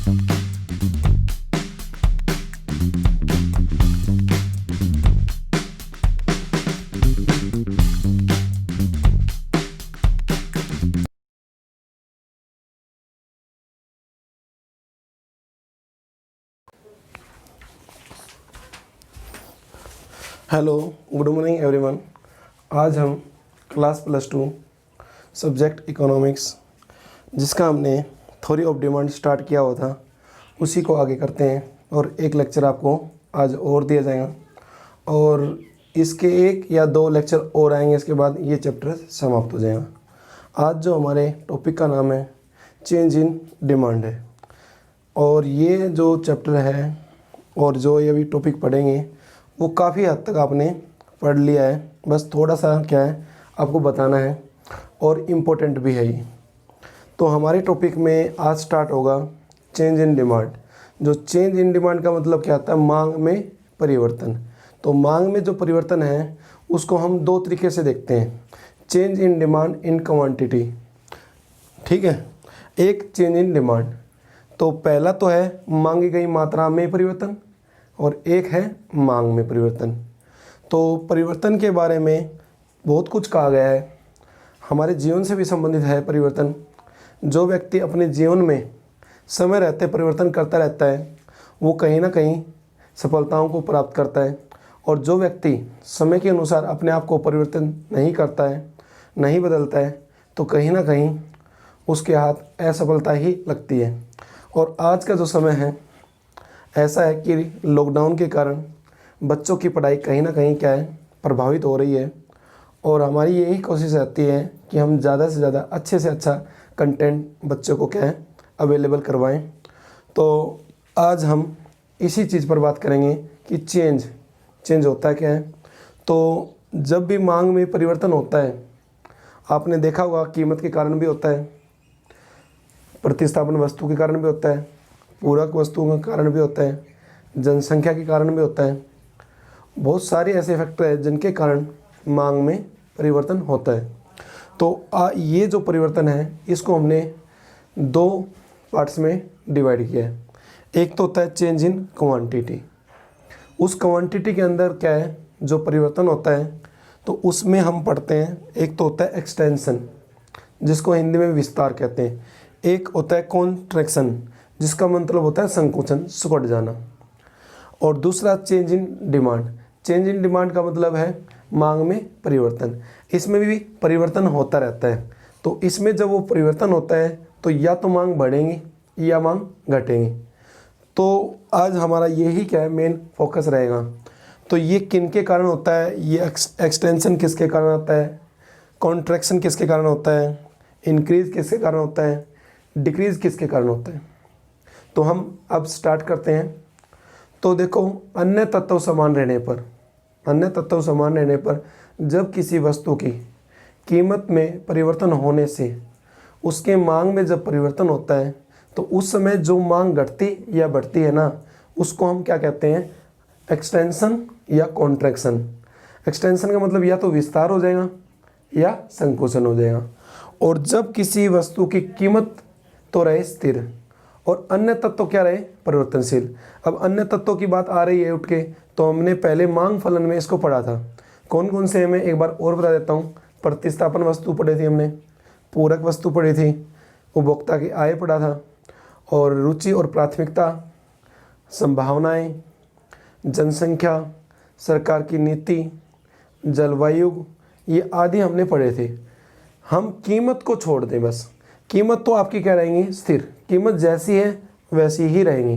Hello, good morning everyone. आज हम class +2 subject economics, जिसका हमने थ्योरी ऑफ डिमांड स्टार्ट किया हुआ था, उसी को आगे करते हैं। और एक लेक्चर आपको आज और दिया जाएगा और इसके 1 या 2 लेक्चर और आएंगे। इसके बाद ये चैप्टर समाप्त हो जाएगा। आज जो हमारे टॉपिक का नाम है चेंज इन डिमांड है, और ये जो चैप्टर है और जो ये अभी टॉपिक पढ़ेंगे वो काफ़ी हद तक आपने पढ़ लिया है। बस थोड़ा सा क्या है आपको बताना है, और इम्पोर्टेंट भी है ये। तो हमारे टॉपिक में आज स्टार्ट होगा चेंज इन डिमांड। जो चेंज इन डिमांड का मतलब क्या होता है? मांग में परिवर्तन। तो मांग में जो परिवर्तन है उसको हम 2 तरीके से देखते हैं। Change in demand in quantity, ठीक है। एक चेंज इन डिमांड, तो पहला तो है मांगी गई मात्रा में परिवर्तन, और एक है मांग में परिवर्तन। तो परिवर्तन के बारे में बहुत कुछ कहा गया है, हमारे जीवन से भी संबंधित है परिवर्तन। जो व्यक्ति अपने जीवन में समय रहते परिवर्तन करता रहता है वो कहीं ना कहीं सफलताओं को प्राप्त करता है, और जो व्यक्ति समय के अनुसार अपने आप को परिवर्तन नहीं करता है, नहीं बदलता है, तो कहीं ना कहीं उसके हाथ असफलता ही लगती है। और आज का जो समय है ऐसा है कि लॉकडाउन के कारण बच्चों की पढ़ाई कहीं ना कहीं क्या है प्रभावित हो रही है, और हमारी यही कोशिश रहती है कि हम ज़्यादा से ज़्यादा अच्छे से अच्छा कंटेंट बच्चों को क्या है अवेलेबल करवाएं। तो आज हम इसी चीज़ पर बात करेंगे कि चेंज होता है क्या है। तो जब भी मांग में परिवर्तन होता है, आपने देखा होगा कीमत के कारण भी होता है, प्रतिस्थापन वस्तु के कारण भी होता है, पूरक वस्तुओं के कारण भी होता है, जनसंख्या के कारण भी होता है। बहुत सारे ऐसे फैक्टर हैं जिनके कारण मांग में परिवर्तन होता है। तो ये जो परिवर्तन है इसको हमने 2 पार्ट्स में डिवाइड किया है। एक तो होता है चेंज इन क्वांटिटी। उस क्वांटिटी के अंदर क्या है जो परिवर्तन होता है, तो उसमें हम पढ़ते हैं, एक तो होता है एक्सटेंशन, जिसको हिंदी में विस्तार कहते हैं। एक होता है कॉन्ट्रैक्शन, जिसका मतलब होता है संकुचन, सिकुड़ जाना। और दूसरा change in demand. Change in demand का मतलब है मांग में परिवर्तन। इसमें भी परिवर्तन होता रहता है। तो इसमें जब वो परिवर्तन होता है तो या तो मांग बढ़ेंगी या मांग घटेंगी। तो आज हमारा यही क्या है मेन फोकस रहेगा। तो ये किन के कारण होता है, ये एक्सटेंशन किसके कारण होता है, कॉन्ट्रैक्शन किसके कारण होता है, इंक्रीज किसके कारण होता है, डिक्रीज किसके कारण होता है। तो हम अब स्टार्ट करते हैं। तो देखो, अन्य तत्व समान रहने पर जब किसी वस्तु की कीमत में परिवर्तन होने से उसके मांग में जब परिवर्तन होता है, तो उस समय जो मांग घटती या बढ़ती है ना, उसको हम क्या कहते हैं? एक्सटेंशन या कॉन्ट्रैक्शन। एक्सटेंशन का मतलब या तो विस्तार हो जाएगा या संकोचन हो जाएगा। और जब किसी वस्तु की कीमत तो रहे स्थिर और अन्य तत्व क्या रहे? परिवर्तनशील। अब अन्य तत्वों की बात आ रही है उठ के, तो हमने पहले मांग फलन में इसको पढ़ा था। कौन कौन से? मैं एक बार और बता देता हूँ। प्रतिस्थापन वस्तु पढ़ी थी हमने, पूरक वस्तु पढ़ी थी, उपभोक्ता की आय पढ़ा था, और रुचि और प्राथमिकता, संभावनाएं, जनसंख्या, सरकार की नीति, जलवायु, ये आदि हमने पढ़े थे। हम कीमत को छोड़ दें बस। कीमत तो आपकी क्या रहेंगी? स्थिर। कीमत जैसी है वैसी ही रहेंगी,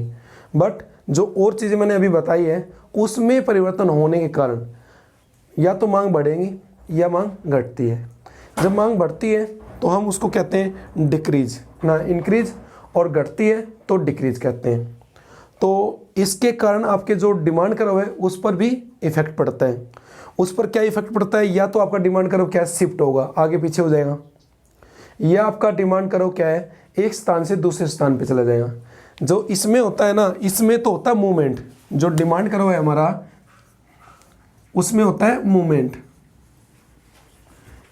बट जो और चीज़ें मैंने अभी बताई है उसमें परिवर्तन होने के कारण या तो मांग बढ़ेगी या मांग घटती है। जब मांग बढ़ती है तो हम उसको कहते हैं डिक्रीज ना इंक्रीज, और घटती है तो डिक्रीज कहते हैं। तो इसके कारण आपके जो डिमांड कर्व है उस पर भी इफेक्ट पड़ता है। उस पर क्या इफेक्ट पड़ता है? या तो आपका डिमांड कर्व क्या शिफ्ट होगा, आगे पीछे हो जाएगा, या आपका डिमांड कर्व क्या है एक स्थान से दूसरे स्थान पे चला जाएगा। जो इसमें होता है ना, इसमें तो होता है मूवमेंट। जो डिमांड कर्व है हमारा उसमें होता है मूवमेंट,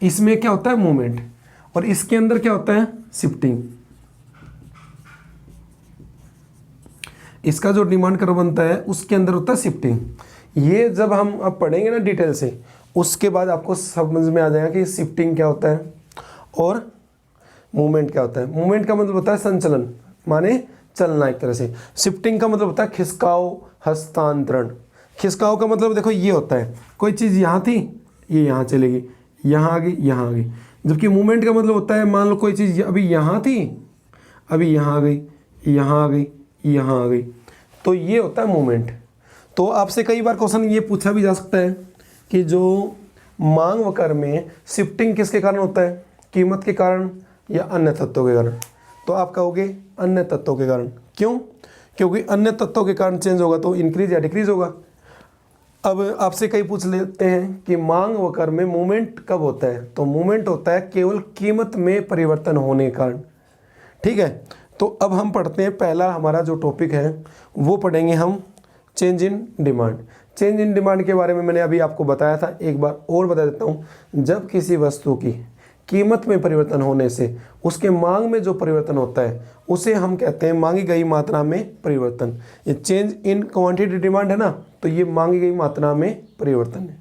इसमें क्या होता है? मूवमेंट। और इसके अंदर क्या होता है? शिफ्टिंग। इसका जो डिमांड कर्व बनता है उसके अंदर होता है शिफ्टिंग। ये जब हम अब पढ़ेंगे ना डिटेल से, उसके बाद आपको समझ में आ जाएगा कि शिफ्टिंग क्या होता है और मूवमेंट क्या होता है। मूवमेंट का मतलब होता है संचलन, माने चलना एक तरह से। शिफ्टिंग का मतलब होता है खिसकाव, हस्तांतरण। खिसकाव का मतलब देखो ये होता है, कोई चीज़ यहाँ थी, ये यहाँ चलेगी, यहाँ आ गई, यहाँ आ गई। जबकि मूवमेंट का मतलब होता है, मान लो कोई चीज़ अभी यहाँ थी, अभी यहाँ आ गई, यहाँ आ गई, यहाँ आ गई, तो ये होता है मूवमेंट। तो आपसे कई बार क्वेश्चन ये पूछा भी जा सकता है कि जो मांग वक्र में शिफ्टिंग किसके कारण होता है, कीमत के कारण या अन्य तत्वों के कारण। तो आप कहोगे अन्य तत्वों के कारण। क्यों? क्योंकि अन्य तत्वों के कारण चेंज होगा तो इंक्रीज या डिक्रीज होगा। अब आपसे कई पूछ लेते हैं कि मांग वक्र में मूवमेंट कब होता है, तो मूवमेंट होता है केवल कीमत में परिवर्तन होने के कारण। ठीक है, तो अब हम पढ़ते हैं, पहला हमारा जो टॉपिक है वो पढ़ेंगे हम change in demand. Change in demand के बारे में मैंने अभी आपको बताया था, एक बार और बता देता हूँ। जब किसी वस्तु की कीमत में परिवर्तन होने से उसके मांग में जो परिवर्तन होता है उसे हम कहते हैं मांगी गई मात्रा में परिवर्तन। ये चेंज इन क्वांटिटी डिमांड है ना, तो ये मांगी गई मात्रा में परिवर्तन है।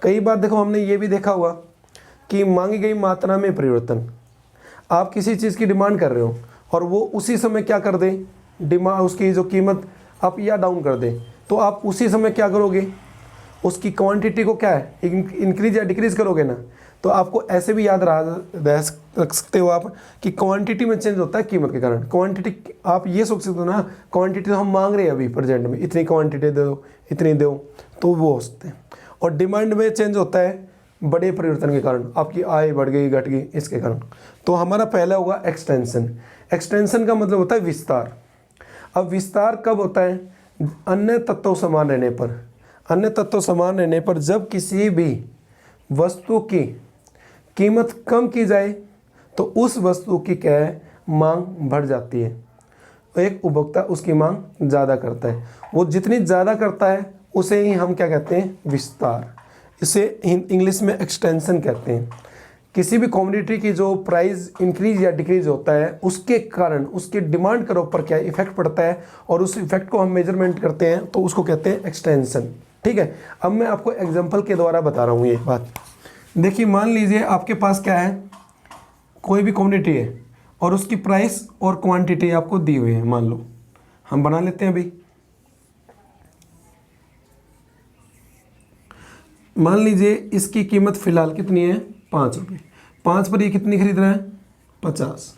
कई बार देखो हमने ये भी देखा हुआ कि मांगी गई मात्रा में परिवर्तन, आप किसी चीज़ की डिमांड कर रहे हो और वो उसी समय क्या कर दे, डिमांड उसकी जो कीमत अप या डाउन कर दे, तो आप उसी समय क्या करोगे, उसकी क्वांटिटी को क्या है इंक्रीज या डिक्रीज करोगे ना। तो आपको ऐसे भी याद रख सकते हो आप कि क्वांटिटी में चेंज होता है कीमत के कारण। क्वांटिटी आप ये सोच सकते हो ना, क्वांटिटी तो हम मांग रहे हैं अभी प्रेजेंट में, इतनी क्वांटिटी दो, इतनी दो, तो वो हो सकते हैं। और डिमांड में चेंज होता है बड़े परिवर्तन के कारण, आपकी आय बढ़ गई, घट गई, इसके कारण। तो हमारा पहला होगा एक्सटेंशन। एक्सटेंशन का मतलब होता है विस्तार। अब विस्तार कब होता है, अन्य तत्व समान रहने पर। अन्य तत्व समान रहने पर जब किसी भी वस्तु की कीमत कम की जाए तो उस वस्तु की क्या है, मांग बढ़ जाती है। एक उपभोक्ता उसकी मांग ज़्यादा करता है, वो जितनी ज़्यादा करता है उसे ही हम क्या कहते हैं, विस्तार। इसे इंग्लिश में एक्सटेंशन कहते हैं। किसी भी कमोडिटी की जो प्राइस इंक्रीज या डिक्रीज होता है उसके कारण उसके डिमांड कर्व पर क्या इफेक्ट पड़ता है और उस इफेक्ट को हम मेजरमेंट करते हैं, तो उसको कहते हैं एक्सटेंशन। ठीक है, अब मैं आपको एग्जांपल के द्वारा बता रहा हूँ ये बात। देखिए मान लीजिए आपके पास क्या है, कोई भी कमोडिटी है और उसकी प्राइस और क्वांटिटी आपको दी हुई है। मान लो हम बना लेते हैं अभी। मान लीजिए इसकी कीमत फ़िलहाल कितनी है, 5 रुपये। 5 पर ये कितनी खरीद रहा है, 50।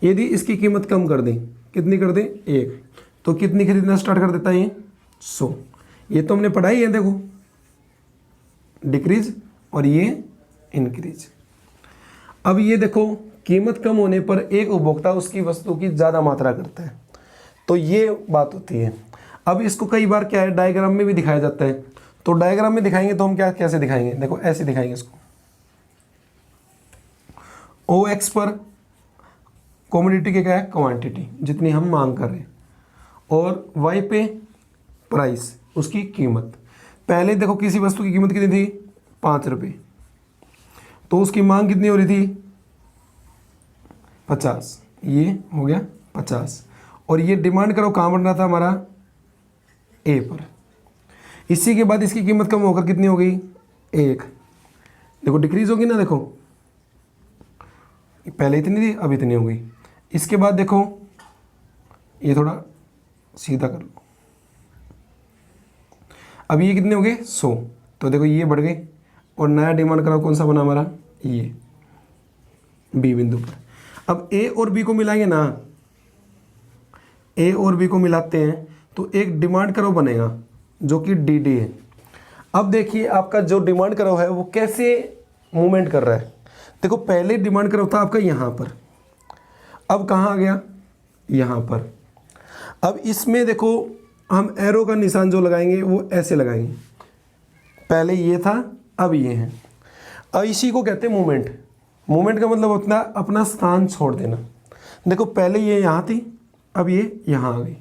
यदि इसकी कीमत कम कर दें, कितनी कर दें, 1, तो कितनी खरीदना स्टार्ट कर देता है ये, 100। ये तो हमने पढ़ा ही है, देखो डिक्रीज और ये इंक्रीज। अब ये देखो कीमत कम होने पर एक उपभोक्ता उसकी वस्तु की ज़्यादा मात्रा करता है, तो ये बात होती है। अब इसको कई बार क्या है डायग्राम में भी दिखाया जाता है, तो डायग्राम में दिखाएंगे तो हम क्या कैसे दिखाएंगे, देखो ऐसे दिखाएंगे इसको। OX पर कमोडिटी के क्या है, क्वांटिटी जितनी हम मांग कर रहे हैं, और Y पे प्राइस उसकी कीमत। पहले देखो किसी वस्तु की कीमत कितनी थी, 5 रुपये, तो उसकी मांग कितनी हो रही थी, 50। ये हो गया 50, और ये डिमांड करो कहाँ बन रहा था हमारा, A पर। इसी के बाद इसकी कीमत कम होकर कितनी हो गई, 1। देखो डिक्रीज होगी ना, देखो पहले इतनी थी अब इतनी हो गई। इसके बाद देखो ये थोड़ा सीधा कर लो, अब ये कितने हो गए, 100। तो देखो ये बढ़ गए, और नया डिमांड कराओ कौन सा बना हमारा, ये बी बिंदु पर। अब ए और बी को मिलाएंगे ना, ए और बी को मिलाते हैं तो एक डिमांड करो बनेगा जो कि डी डी है। अब देखिए आपका जो डिमांड करो है वो कैसे मूवमेंट कर रहा है। देखो पहले डिमांड करो था आपका यहाँ पर, अब कहाँ आ गया, यहाँ पर। अब इसमें देखो हम एरो का निशान जो लगाएंगे वो ऐसे लगाएंगे, पहले ये था अब ये है। अब इसी को कहते हैं मूवमेंट। मूवमेंट का मतलब उतना अपना स्थान छोड़ देना। देखो पहले ये यहाँ थी, अब ये यहाँ आ गई।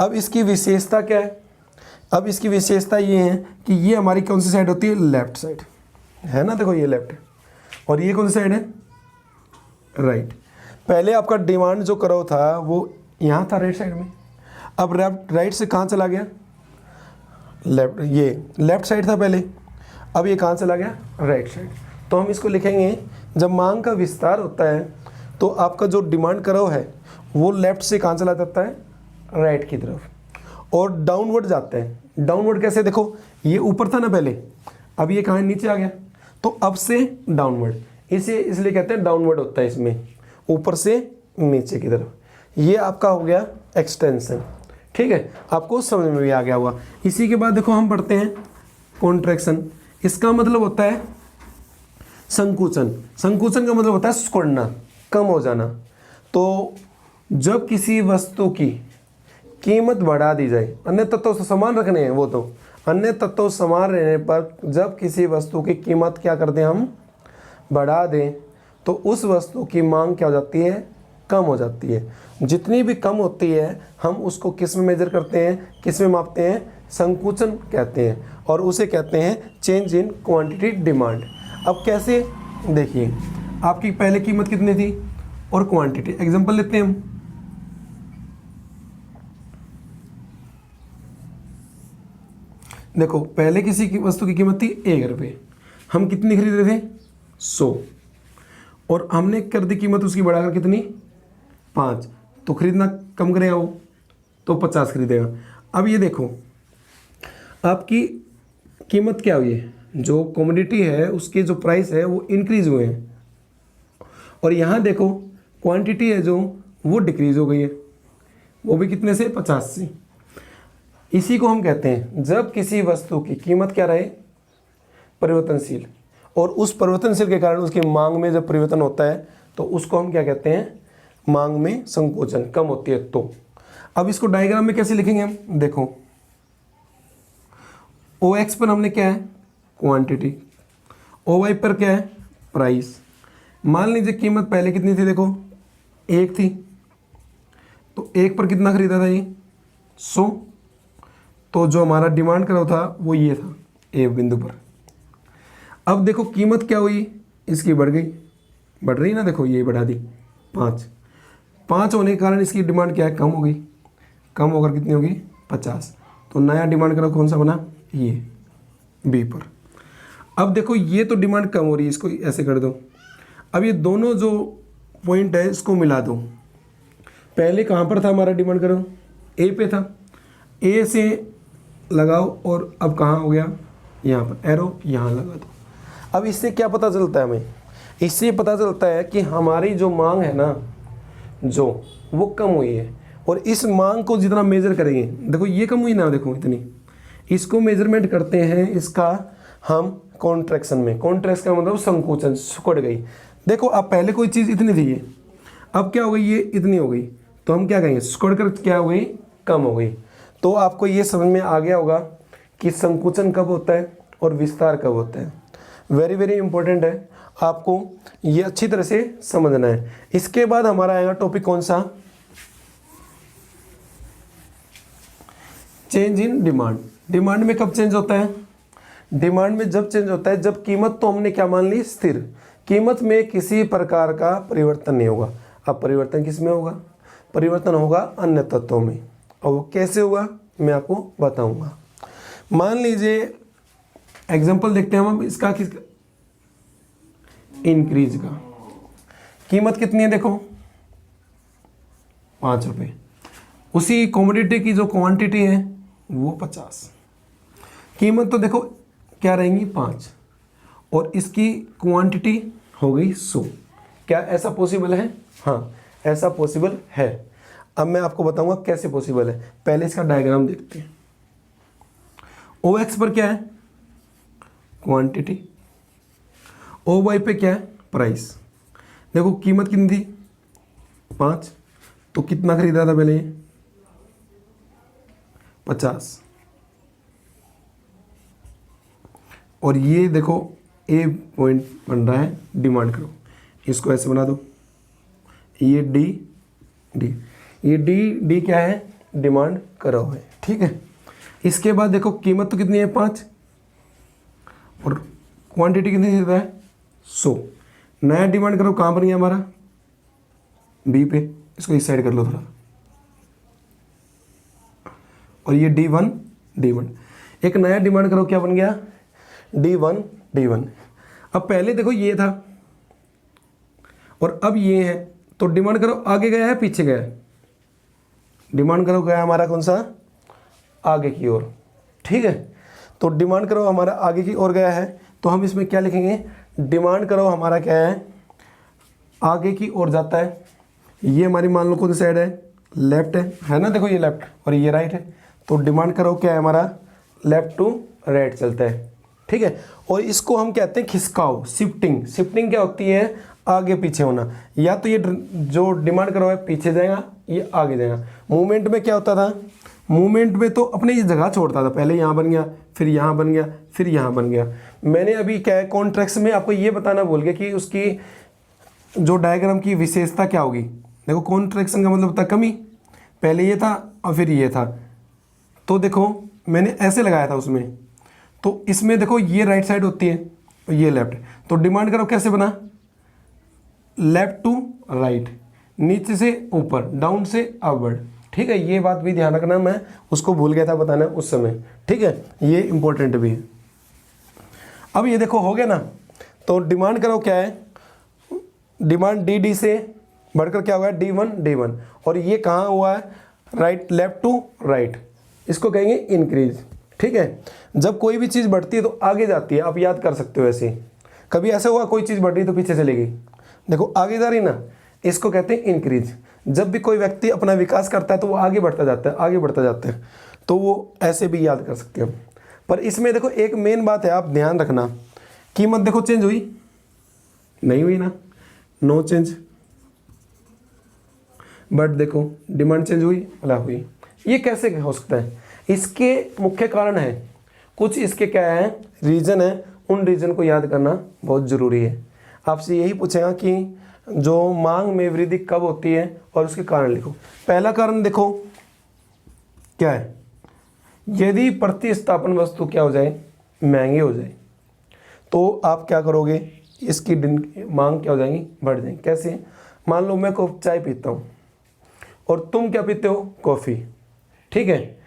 अब इसकी विशेषता क्या है, अब इसकी विशेषता ये है कि ये हमारी कौन सी साइड होती है, लेफ्ट साइड है ना। देखो ये लेफ्ट है और ये कौन सी साइड है, राइट। पहले आपका डिमांड जो करो था वो यहाँ था राइट साइड में, अब राइट से कहाँ चला गया, लेफ्ट, ये लेफ्ट साइड था पहले, अब ये कहाँ चला गया, राइट साइड। तो हम इसको लिखेंगे, जब मांग का विस्तार होता है तो आपका जो डिमांड कर्व है वो लेफ्ट से कहाँ चला जाता है, राइट की तरफ, और डाउनवर्ड जाते हैं। डाउनवर्ड कैसे, देखो ये ऊपर था ना पहले, अब ये कहाँ नीचे आ गया, तो अब से डाउनवर्ड, इसे इसलिए कहते हैं डाउनवर्ड होता है इसमें, ऊपर से नीचे की तरफ। ये आपका हो गया एक्सटेंशन, ठीक है, आपको समझ में भी आ गया होगा। इसी के बाद देखो हम पढ़ते हैं कॉन्ट्रैक्शन। इसका मतलब होता है संकुचन। संकुचन का मतलब होता है सिकुड़ना, कम हो जाना। तो जब किसी वस्तु की कीमत बढ़ा दी जाए, अन्य तत्व तो समान रखने हैं, वो तो अन्य तत्व समान रहने पर जब किसी वस्तु की कीमत क्या कर दें, हम बढ़ा दें, तो उस वस्तु की मांग क्या हो जाती है, कम हो जाती है। जितनी भी कम होती है हम उसको किस में मेजर करते हैं, किस में मापते हैं, संकुचन कहते हैं, और उसे कहते हैं चेंज इन क्वांटिटी डिमांड। अब कैसे, देखिए आपकी पहले कीमत कितनी थी और क्वांटिटी, एग्जांपल लेते हैं हम। देखो पहले किसी की वस्तु की कीमत थी 1 रुपये, हम कितनी खरीद रहे थे, 100, और हमने कर दी कीमत उसकी बढ़ाकर कितनी, 5, तो खरीदना कम करेगा वो, तो 50 खरीदेगा। अब ये देखो आपकी कीमत क्या हुई है, जो कमोडिटी है उसके जो प्राइस है वो इंक्रीज हुए हैं, और यहाँ देखो क्वांटिटी है जो वो डिक्रीज हो गई है, वो भी कितने से, 50 से। इसी को हम कहते हैं जब किसी वस्तु की कीमत क्या रहे, परिवर्तनशील, और उस परिवर्तनशील के कारण उसकी मांग में जब परिवर्तन होता है तो उसको हम क्या कहते हैं, मांग में संकोचन, कम होती है। तो अब इसको डायग्राम में कैसे लिखेंगे हम, देखो ओ एक्स पर हमने क्या है, क्वांटिटी, ओ वाई पर क्या है, प्राइस। मान लीजिए कीमत पहले कितनी थी, देखो 1 थी, तो 1 पर कितना खरीदा था ये, 100, तो जो हमारा डिमांड करा था वो ये था ए बिंदु पर। अब देखो कीमत क्या हुई, इसकी बढ़ गई, बढ़ रही ना, देखो ये बढ़ा दी 5 होने के कारण इसकी डिमांड क्या है, कम हो गई, कम होकर कितनी होगी, 50। तो नया डिमांड करो कौन सा बना, ये बी पर। अब देखो ये तो डिमांड कम हो रही है, इसको ऐसे कर दो। अब ये दोनों जो पॉइंट है इसको मिला दो। पहले कहाँ पर था हमारा डिमांड करो, ए पे था, ए से लगाओ और अब कहाँ हो गया, यहाँ पर एरो यहाँ लगा दो। अब इससे क्या पता चलता है हमें, इससे पता चलता है कि हमारी जो मांग है ना, जो वो कम हुई है, और इस मांग को जितना मेजर करेंगे, देखो ये कम हुई ना, देखो इतनी, इसको मेजरमेंट करते हैं इसका हम कॉन्ट्रैक्शन में। कॉन्ट्रैक्शन का मतलब संकोचन, सिकुड़ गई। देखो अब पहले कोई चीज़ इतनी थी ये, अब क्या हो गई, ये इतनी हो गई, तो हम क्या कहेंगे, सिकुड़ कर क्या हो गई, कम हो गई। तो आपको ये समझ में आ गया होगा कि संकुचन कब होता है और विस्तार कब होता है। वेरी वेरी इंपॉर्टेंट है, आपको ये अच्छी तरह से समझना है। इसके बाद हमारा आएगा टॉपिक कौन सा, चेंज इन डिमांड। डिमांड में कब चेंज होता है, डिमांड में जब चेंज होता है जब कीमत तो हमने क्या मान ली, स्थिर, कीमत में किसी प्रकार का परिवर्तन नहीं होगा। अब परिवर्तन किस में होगा, परिवर्तन होगा अन्य तत्वों में, और वो कैसे होगा मैं आपको बताऊंगा। मान लीजिए एग्जांपल देखते हैं हम इसका, किसका, इंक्रीज का। कीमत कितनी है, देखो 5 रुपये, उसी कमोडिटी की जो क्वांटिटी है वो 50, कीमत तो देखो क्या रहेंगी 5, और इसकी क्वांटिटी हो गई 100। क्या ऐसा पॉसिबल है, हाँ ऐसा पॉसिबल है। अब मैं आपको बताऊंगा कैसे पॉसिबल है, पहले इसका डायग्राम देखते हैं। ओ एक्स पर क्या है, क्वांटिटी, ओ वाई पे क्या है, प्राइस। देखो कीमत कितनी थी, 5, तो कितना खरीदा था पहले, 50, और ये देखो ए पॉइंट बन रहा है डिमांड करो, इसको ऐसे बना दो, ये डी डी, ये डी क्या है, डिमांड करो है, ठीक है। इसके बाद देखो कीमत तो कितनी है, 5, और क्वांटिटी कितनी देता है, 100। नया डिमांड करो कहाँ पर है हमारा, बी पे, इसको इस साइड कर लो थोड़ा, और ये D1 D1। एक नया डिमांड करो क्या बन गया, D1 D1। अब पहले देखो ये था और अब ये है, तो डिमांड करो आगे गया है पीछे गया है, डिमांड करो गया हमारा कौन सा, आगे की ओर। ठीक है, तो डिमांड करो हमारा आगे की ओर गया है, तो हम इसमें क्या लिखेंगे, डिमांड करो हमारा क्या है, आगे की ओर जाता है। ये हमारी मान लो कौन सी साइड है, लेफ्ट है ना, देखो ये लेफ्ट और ये राइट है, तो डिमांड करो क्या है हमारा, लेफ्ट टू राइट चलता है। ठीक है, और इसको हम कहते हैं खिसकाव, शिफ्टिंग। शिफ्टिंग क्या होती है, आगे पीछे होना। या तो ये जो डिमांड करो है पीछे जाएगा, ये आगे जाएगा। मूवमेंट में क्या होता था, मूवमेंट में तो अपने ये जगह छोड़ता था, पहले यहाँ बन गया, फिर यहाँ बन गया, फिर यहाँ बन गया। मैंने अभी क्या है कॉन्ट्रैक्शन में आपको ये बताना भूल गया कि उसकी जो डायग्राम की विशेषता क्या होगी। देखो कॉन्ट्रैक्शन का मतलब होता है कमी, पहले ये था और फिर ये था, तो देखो मैंने ऐसे लगाया था उसमें, तो इसमें देखो ये राइट साइड होती है और ये लेफ्ट, तो डिमांड करो कैसे बना, लेफ्ट टू राइट, नीचे से ऊपर, डाउन से अपवर्ड। ठीक है, ये बात भी ध्यान रखना, मैं उसको भूल गया था बताना उस समय। ठीक है, ये इंपॉर्टेंट भी है। अब ये देखो हो गया ना, तो डिमांड करो क्या है, डिमांड डी से बढ़कर क्या हुआ है, D1 D1, और ये कहाँ हुआ है, राइट, लेफ्ट टू राइट, इसको कहेंगे इंक्रीज। ठीक है, जब कोई भी चीज़ बढ़ती है तो आगे जाती है, आप याद कर सकते हो। ऐसे कभी ऐसा हुआ कोई चीज़ बढ़ रही तो पीछे चलेगी, देखो आगे जा रही ना, इसको कहते हैं इंक्रीज। जब भी कोई व्यक्ति अपना विकास करता है तो वो आगे बढ़ता जाता है, आगे बढ़ता जाता है, तो वो ऐसे भी याद कर सकते हो। पर इसमें देखो एक मेन बात है, आप ध्यान रखना, कीमत देखो चेंज हुई नहीं हुई ना, नो चेंज, बट देखो डिमांड चेंज हुई, अला हुई। ये कैसे हो सकता है, इसके मुख्य कारण है, कुछ इसके क्या है रीज़न है, उन रीज़न को याद करना बहुत ज़रूरी है। आपसे यही पूछेगा कि जो मांग में वृद्धि कब होती है और उसके कारण लिखो। पहला कारण देखो क्या है, यदि प्रतिस्थापन वस्तु क्या हो जाए, महंगी हो जाए, तो आप क्या करोगे, इसकी मांग क्या हो जाएगी, बढ़ जाएगी। कैसे, मान लो मैं चाय पीता हूँ और तुम क्या पीते हो, कॉफ़ी। ठीक है,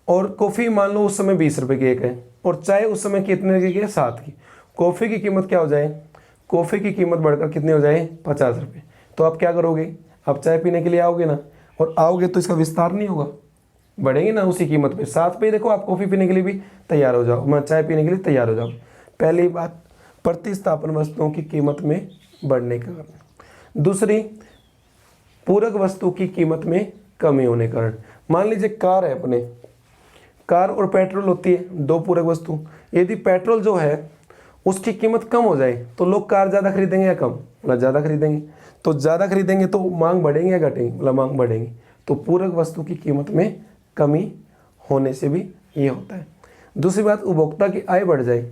और कॉफ़ी मान लो उस समय 20 रुपये की एक है और चाय उस समय कितने की है, 7 की। कॉफ़ी की कीमत क्या हो जाए, कॉफ़ी की कीमत बढ़कर कितनी हो जाए, 50 रुपये। तो आप क्या करोगे, आप चाय पीने के लिए आओगे ना, और आओगे तो इसका विस्तार नहीं होगा, बढ़ेंगे ना उसी कीमत पे। 7 पे देखो आप कॉफ़ी पीने के लिए भी तैयार हो जाओ, मैं चाय पीने के लिए तैयार हो जाओ। पहली बात प्रतिस्थापन वस्तुओं की कीमत में बढ़ने का कारण। दूसरी, पूरक वस्तु की कीमत में कमी होने के कारण। मान लीजिए कार है अपने, कार और पेट्रोल होती है, दो पूरक वस्तु। यदि पेट्रोल जो है उसकी कीमत कम हो जाए तो लोग कार ज़्यादा खरीदेंगे या कम, मतलब ज़्यादा खरीदेंगे। तो ज़्यादा खरीदेंगे तो मांग बढ़ेंगे या घटेंगे, मतलब मांग बढ़ेंगी। तो पूरक वस्तु की कीमत में कमी होने से भी ये होता है। दूसरी बात, उपभोक्ता की आय बढ़ जाए।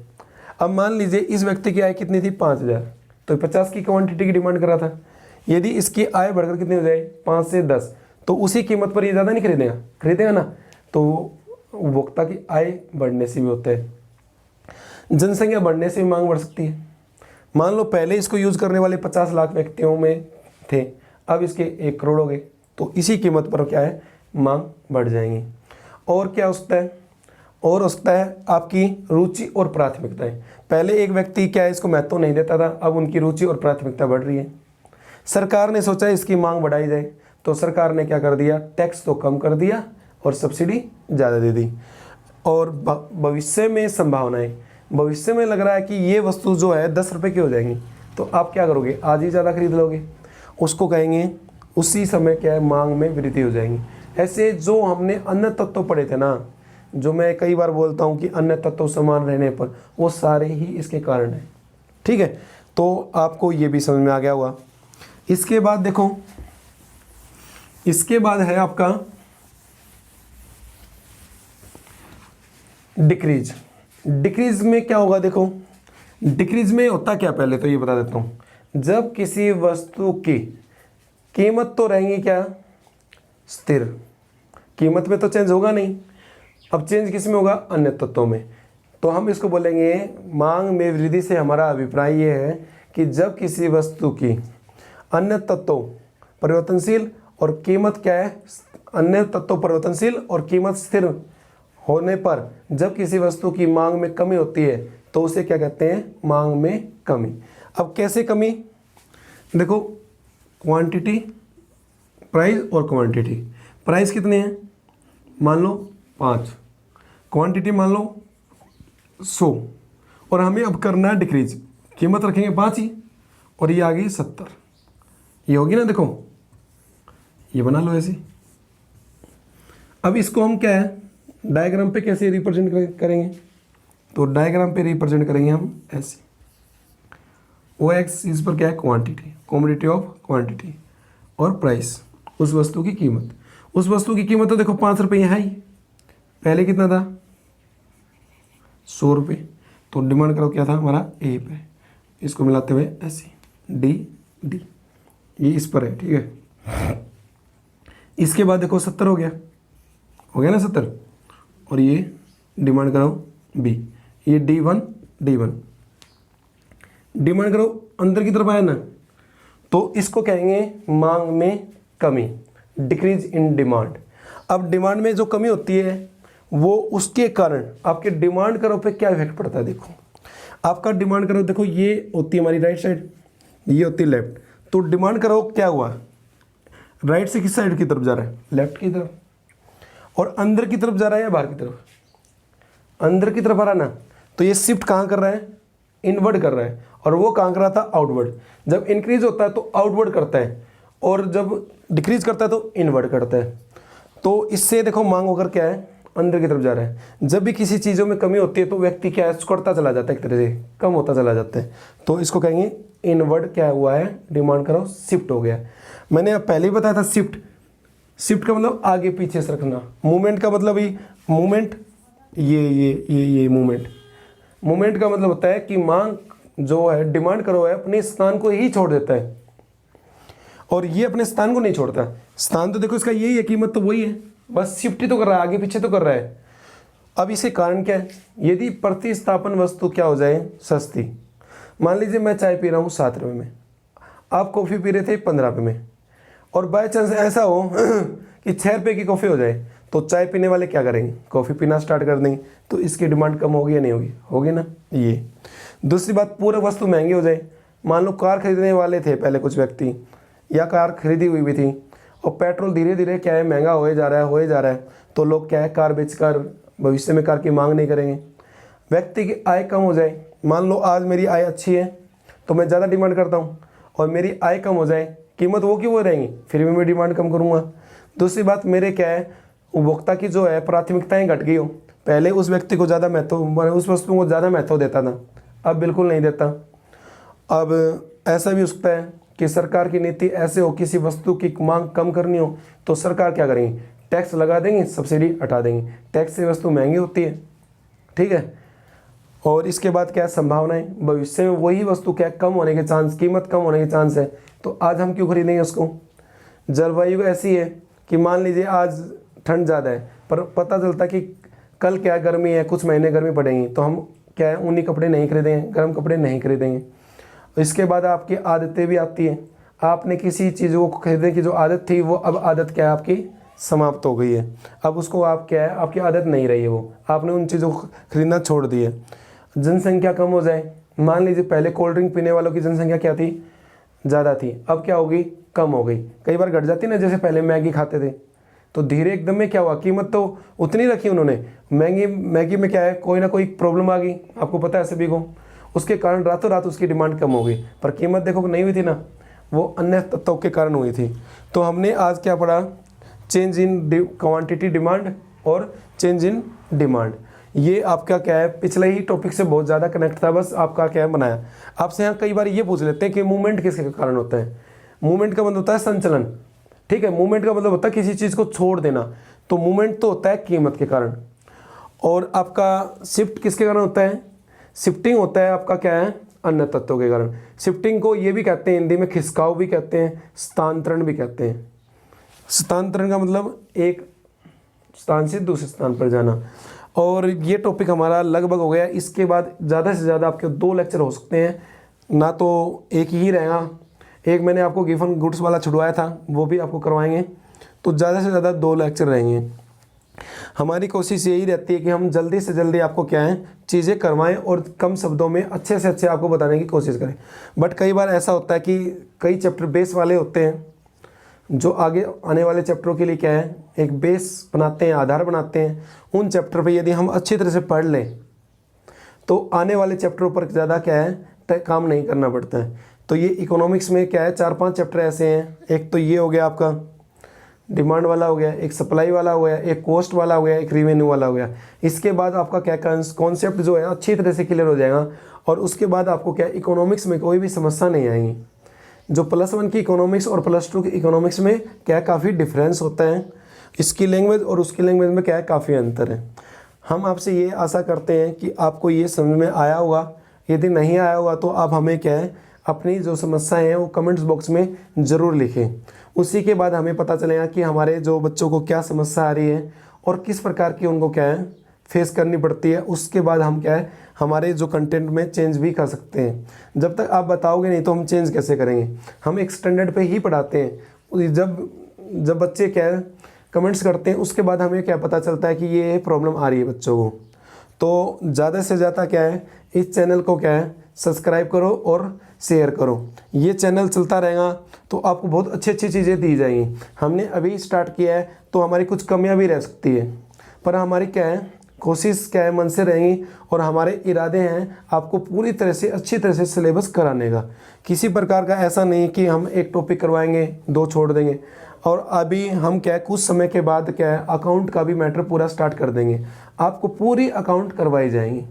अब मान लीजिए इस व्यक्ति की आय कितनी थी, 5000, तो 50 की क्वांटिटी की डिमांड करा था। यदि इसकी आय बढ़कर कितनी हो जाए, 5 से 10, तो उसी कीमत पर ये ज़्यादा नहीं खरीदेगा, खरीदेगा ना। तो उपभोक्ता की आय बढ़ने से भी होता है। जनसंख्या बढ़ने से भी मांग बढ़ सकती है। मान लो पहले इसको यूज़ करने वाले 50 लाख व्यक्तियों में थे, अब इसके 1 करोड़ हो गए, तो इसी कीमत पर क्या है, मांग बढ़ जाएंगी। और क्या हो सकता है, और हो सकता है आपकी रुचि और प्राथमिकताएं। पहले एक व्यक्ति क्या है, इसको महत्व नहीं देता था, अब उनकी रुचि और प्राथमिकता बढ़ रही है। सरकार ने सोचा इसकी मांग बढ़ाई जाए, तो सरकार ने क्या कर दिया, टैक्स तो कम कर दिया और सब्सिडी ज़्यादा दे दी। और भविष्य में संभावनाएं, भविष्य में लग रहा है कि ये वस्तु जो है 10 रुपये की हो जाएंगी, तो आप क्या करोगे, आज ही ज़्यादा खरीद लोगे, उसको कहेंगे उसी समय क्या है, मांग में वृद्धि हो जाएंगी। ऐसे जो हमने अन्य तत्व पढ़े थे ना, जो मैं कई बार बोलता हूँ कि अन्य तत्व समान रहने पर, वो सारे ही इसके कारण हैं। ठीक है, तो आपको ये भी समझ में आ गया होगा। इसके बाद देखो, इसके बाद है आपका डिक्रीज। डिक्रीज में क्या होगा, देखो डिक्रीज में होता क्या, पहले तो ये बता देता हूँ। जब किसी वस्तु की कीमत तो रहेंगी क्या, स्थिर, कीमत में तो चेंज होगा नहीं। अब चेंज किस में होगा, अन्य तत्वों में। तो हम इसको बोलेंगे मांग में वृद्धि से हमारा अभिप्राय ये है कि जब किसी वस्तु की अन्य तत्व परिवर्तनशील और कीमत क्या है, अन्य तत्व परिवर्तनशील और कीमत स्थिर होने पर जब किसी वस्तु की मांग में कमी होती है तो उसे क्या कहते हैं, मांग में कमी। अब कैसे कमी, देखो क्वांटिटी, प्राइस और क्वांटिटी। प्राइस कितने हैं, मान लो 5, क्वांटिटी मान लो 100, और हमें अब करना है डिक्रीज, कीमत रखेंगे 5 ही, और ये आ गई 70, ये होगी ना, देखो ये बना लो ऐसे। अब इसको हम क्या है, डायग्राम पे कैसे रिप्रेजेंट करेंगे, तो डायग्राम पे रिप्रेजेंट करेंगे हम ऐसे। ओ एक्स इस पर क्या है, क्वांटिटी, कमोडिटी ऑफ क्वांटिटी, और प्राइस उस वस्तु की कीमत। उस वस्तु की कीमत तो देखो 5 रुपये है ही, पहले कितना था 100 रुपये, तो डिमांड करो क्या था हमारा ए पे, इसको मिलाते हुए ऐसे डी डी, ये इस पर है, ठीक है। इसके बाद देखो 70 हो गया ना 70, और ये डिमांड करो बी, ये D1 डिमांड करो अंदर की तरफ आया ना, तो इसको कहेंगे मांग में कमी, डिक्रीज इन डिमांड। अब डिमांड में जो कमी होती है वो उसके कारण आपके डिमांड करो पे क्या इफेक्ट पड़ता है। देखो आपका डिमांड करो, देखो ये होती है हमारी राइट साइड, ये होती है लेफ्ट, तो डिमांड करो क्या हुआ, राइट से किस साइड की तरफ जा रहा है, लेफ्ट की तरफ, और अंदर की तरफ जा रहा है या बाहर की तरफ, अंदर की तरफ आ रहा है ना, तो ये शिफ्ट कहाँ कर रहा है, इनवर्ड कर रहा है, और वो कहाँ कर रहा था, आउटवर्ड। जब इंक्रीज होता है तो आउटवर्ड करता है, और जब डिक्रीज करता है तो इनवर्ड करता है। तो इससे देखो मांग होकर क्या है, अंदर की तरफ जा रहा है। जब भी किसी चीज़ों में कमी होती है तो व्यक्ति क्या है, सुकड़ता चला जाता है, एक तरह से कम होता चला जाता है, तो इसको कहेंगे इनवर्ड क्या हुआ है, डिमांड करो शिफ्ट हो गया। मैंने अब पहले ही बताया था शिफ्ट का मतलब आगे पीछे से रखना, मूवमेंट का मतलब ही मूवमेंट, ये मूवमेंट का मतलब होता है कि मांग जो है, डिमांड करो है, अपने स्थान को ही छोड़ देता है, और ये अपने स्थान को नहीं छोड़ता। स्थान तो देखो इसका यही है, कीमत तो वही है, बस शिफ्ट ही तो कर रहा है, आगे पीछे तो कर रहा है। अब इसे कारण क्या है, यदि प्रतिस्थापन वस्तु क्या हो जाए, सस्ती। मान लीजिए मैं चाय पी रहा हूँ 7 रुपये में, आप कॉफ़ी पी रहे थे 15 रुपये में, और बाय चांस ऐसा हो कि 6 रुपये की कॉफ़ी हो जाए, तो चाय पीने वाले क्या करेंगे, कॉफ़ी पीना स्टार्ट कर देंगे, तो इसकी डिमांड कम होगी या नहीं होगी, होगी ना। ये दूसरी बात, पूरे वस्तु महंगी हो जाए। मान लो कार खरीदने वाले थे पहले कुछ व्यक्ति, या कार खरीदी हुई भी थी, और पेट्रोल धीरे धीरे क्या है, महंगा होए जा रहा है, तो लोग क्या है, कार बेचकर भविष्य में कार की मांग नहीं करेंगे। व्यक्ति की आय कम हो जाए, मान लो आज मेरी आय अच्छी है तो मैं ज़्यादा डिमांड करता हूँ, और मेरी आय कम हो जाए, कीमत वो की वो रहेंगी, फिर भी मैं डिमांड कम करूँगा। दूसरी बात, मेरे क्या है, उपभोक्ता की जो है प्राथमिकताएं घट गई हो, पहले उस व्यक्ति को ज़्यादा महत्व, उस वस्तु को ज़्यादा महत्व देता था, अब बिल्कुल नहीं देता। अब ऐसा भी हो सकता है कि सरकार की नीति ऐसे हो, किसी वस्तु की मांग कम करनी हो तो सरकार क्या करेंगी, टैक्स लगा देंगे, सब्सिडी हटा देंगे, टैक्स से वस्तु महंगी होती है, ठीक है। और इसके बाद क्या है, संभावनाएं, भविष्य में वही वस्तु क्या कम होने के चांस, कीमत कम होने के चांस है, तो आज हम क्यों खरीदेंगे उसको। जलवायु ऐसी है कि मान लीजिए आज ठंड ज़्यादा है, पर पता चलता कि कल क्या गर्मी है, कुछ महीने गर्मी पड़ेंगी, तो हम क्या है, ऊनी कपड़े नहीं खरीदेंगे, गर्म कपड़े नहीं खरीदेंगे। इसके बाद आपकी आदतें भी आती हैं, आपने किसी चीज़ को खरीदने की जो आदत थी, वो अब आदत क्या है आपकी समाप्त हो गई है, अब उसको आप क्या है, आपकी आदत नहीं रही है, वो आपने उन चीज़ों को खरीदना छोड़ दी है। जनसंख्या कम हो जाए, मान लीजिए पहले कोल्ड ड्रिंक पीने वालों की जनसंख्या क्या थी, ज़्यादा थी, अब क्या होगी, कम हो गई, कई बार घट जाती ना, जैसे पहले मैगी खाते थे, तो धीरे एकदम में क्या हुआ, कीमत तो उतनी रखी उन्होंने, मैगी में क्या है, कोई ना कोई प्रॉब्लम आ गई, आपको पता है सभी को, उसके कारण रातों रात उसकी डिमांड कम हो गई, पर कीमत देखो नहीं हुई थी ना, वो अन्य तत्वों के कारण हुई थी। तो हमने आज क्या पढ़ा, चेंज इन क्वांटिटी डिमांड और चेंज इन डिमांड। ये आपका क्या है, पिछले ही टॉपिक से बहुत ज़्यादा कनेक्ट था, बस आपका क्या है बनाया। आपसे यहाँ कई बार ये पूछ लेते हैं कि मूवमेंट किसके कारण होता है। मूवमेंट का मतलब होता है संचलन, ठीक है। मूवमेंट का मतलब होता है किसी चीज़ को छोड़ देना, तो मूवमेंट तो होता है कीमत के कारण। और आपका शिफ्ट किसके कारण होता है, शिफ्टिंग होता है आपका क्या है, अन्य तत्वों के कारण। शिफ्टिंग को ये भी कहते हैं हिंदी में खिसकाव भी कहते हैं, स्थानांतरण भी कहते हैं। स्थानांतरण का मतलब एक स्थान से दूसरे स्थान पर जाना। और ये टॉपिक हमारा लगभग हो गया, इसके बाद ज़्यादा से ज़्यादा आपके 2 लेक्चर हो सकते हैं, ना तो एक ही रहेगा। एक मैंने आपको गिवन गुड्स वाला छुड़वाया था, वो भी आपको करवाएंगे, तो ज़्यादा से ज़्यादा 2 लेक्चर रहेंगे। हमारी कोशिश यही रहती है कि हम जल्दी से जल्दी आपको क्या है चीज़ें करवाएं और कम शब्दों में अच्छे से अच्छे आपको बताने की कोशिश करें। बट कई बार ऐसा होता है कि कई चैप्टर बेस वाले होते हैं जो आगे आने वाले चैप्टरों के लिए क्या है एक बेस बनाते हैं, आधार बनाते हैं। उन चैप्टर पे यदि हम अच्छी तरह से पढ़ लें तो आने वाले चैप्टरों पर ज़्यादा क्या है काम नहीं करना पड़ता है। तो ये इकोनॉमिक्स में क्या है 4-5 चैप्टर ऐसे हैं। एक तो ये हो गया आपका डिमांड वाला हो गया, एक सप्लाई वाला हो गया, एक कॉस्ट वाला हो गया, एक रेवेन्यू वाला हो गया। इसके बाद आपका क्या कॉन्सेप्ट जो है अच्छी तरह से क्लियर हो जाएगा और उसके बाद आपको क्या इकोनॉमिक्स में कोई भी समस्या नहीं आएगी। जो +1 की इकोनॉमिक्स और +2 की इकोनॉमिक्स में क्या काफ़ी डिफरेंस होता है, इसकी लैंग्वेज और उसकी लैंग्वेज में क्या है काफ़ी अंतर है। हम आपसे ये आशा करते हैं कि आपको ये समझ में आया होगा। यदि नहीं आया होगा तो आप हमें क्या है अपनी जो समस्याएं हैं वो कमेंट्स बॉक्स में ज़रूर लिखें। उसी के बाद हमें पता चलेगा कि हमारे जो बच्चों को क्या समस्या आ रही है और किस प्रकार की उनको क्या है फेस करनी पड़ती है। उसके बाद हम क्या है हमारे जो कंटेंट में चेंज भी कर सकते हैं। जब तक आप बताओगे नहीं तो हम चेंज कैसे करेंगे। हम एक स्टैंडर्ड पे ही पढ़ाते हैं। जब बच्चे क्या है कमेंट्स करते हैं उसके बाद हमें क्या पता चलता है कि ये प्रॉब्लम आ रही है बच्चों को। तो ज़्यादा से ज़्यादा क्या है इस चैनल को क्या है सब्सक्राइब करो और शेयर करो। ये चैनल चलता रहेगा तो आपको बहुत अच्छी अच्छी चीज़ें दी जाएंगी। हमने अभी स्टार्ट किया है तो हमारी कुछ कमियां भी रह सकती है, पर हमारी क्या है कोशिश क्या है मन से रहेंगी और हमारे इरादे हैं आपको पूरी तरह से अच्छी तरह से सिलेबस कराने का। किसी प्रकार का ऐसा नहीं कि हम एक टॉपिक करवाएंगे 2 छोड़ देंगे। और अभी हम क्या है कुछ समय के बाद क्या है अकाउंट का भी मैटर पूरा स्टार्ट कर देंगे। आपको पूरी अकाउंट करवाई जाएंगी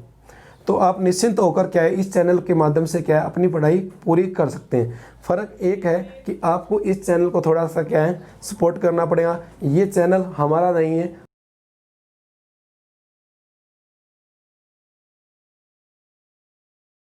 तो आप निश्चिंत होकर क्या है इस चैनल के माध्यम से क्या है अपनी पढ़ाई पूरी कर सकते हैं। फ़र्क एक है कि आपको इस चैनल को थोड़ा सा क्या है सपोर्ट करना पड़ेगा। ये चैनल हमारा नहीं है,